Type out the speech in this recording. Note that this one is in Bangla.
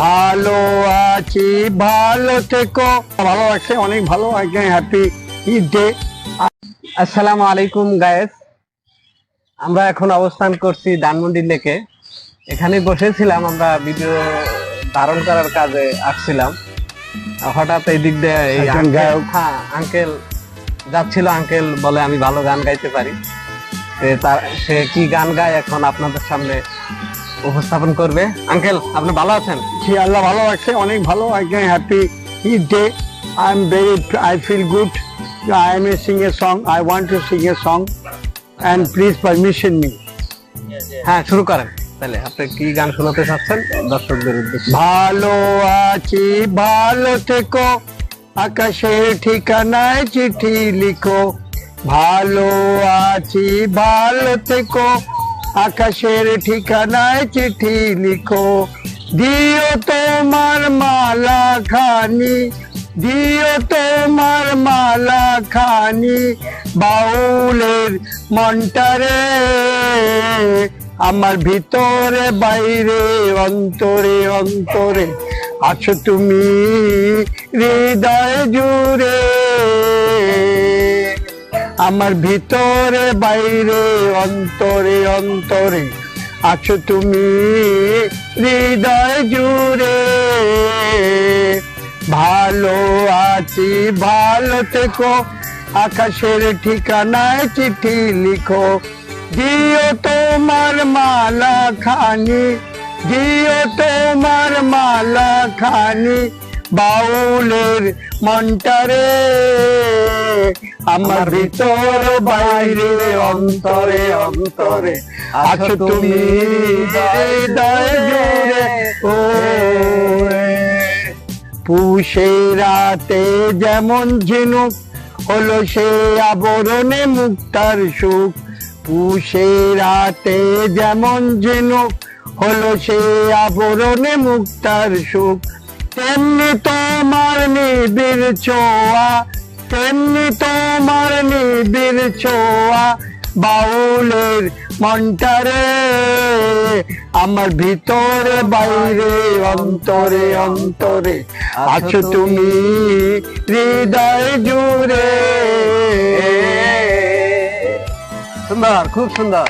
ভালো আছি, ভালো থেকো। ভালো আছে, অনেক ভালো। Happy Eid day. আসসালামু আলাইকুম গায়েস, আমরা এখন অবস্থান করছি ধানমন্ডি লেকে। এখানে বসেছিলাম, আমরা ভিডিও ধারণ করার কাজে আসছিলাম। হঠাৎ এই দিক দিয়ে এই একজন গায়ক। হ্যাঁ আঙ্কেল যাচ্ছিল। আঙ্কেল বলে আমি ভালো গান গাইতে পারি। সে কি গান গায় এখন আপনাদের সামনে উপস্থাপন করবে। আঙ্কেল, আপনি ভালো আছেন? জি, আল্লাহ ভালো আছে, অনেক ভালো। Happy Eid day. I feel good. I am sing a song. I want to sing a song and please permission me. হ্যাঁ, শুরু করেন। তাহলে আপনি কি গান শোনাতে চাচ্ছেন দর্শকদের উদ্দেশ্যে? ভালো আছি, ভালো থেকো, আকাশের ঠিকানায় চিঠি লিখো। ভালো আছি, ভালো থেকো, আকাশের ঠিকানায় চিঠি লিখো। দিও তোমার মালা খানি, দিও তোমার মালা খানি, বাউলের মনটারে, আমার ভিতরে বাইরে অন্তরে অন্তরে আছো তুমি হৃদয় জুড়ে। আমার ভিতরে বাইরে অন্তরে অন্তরে আছো তুমি হৃদয় জুড়ে। ভালো আছি, ভালো থেকো, আকাশের ঠিকানায় চিঠি লিখো। দিও তোমার মালা খানি, দিও তোমার মালা খানি, বাউলের মনটারে, আমার ভিতর বাইরে অন্তরে অন্তরে আছো তুমি হৃদয় জুড়ে। ও পুষে রাতে যেমন ঝিনুক হলো সে আবরণে মুক্তার সুখ। পুষে রাতে যেমন ঝিনুক হলো সে আবরণে মুক্তার সুখ। তেমনি তোমার নিবিড় ছোঁয়া, তেমনি তোমার নিবিড় ছোঁয়া, বাউলের মনটারে, আমার ভিতরে বাইরে অন্তরে অন্তরে আছো তুমি হৃদয় জুড়ে। সুন্দর, খুব সুন্দর।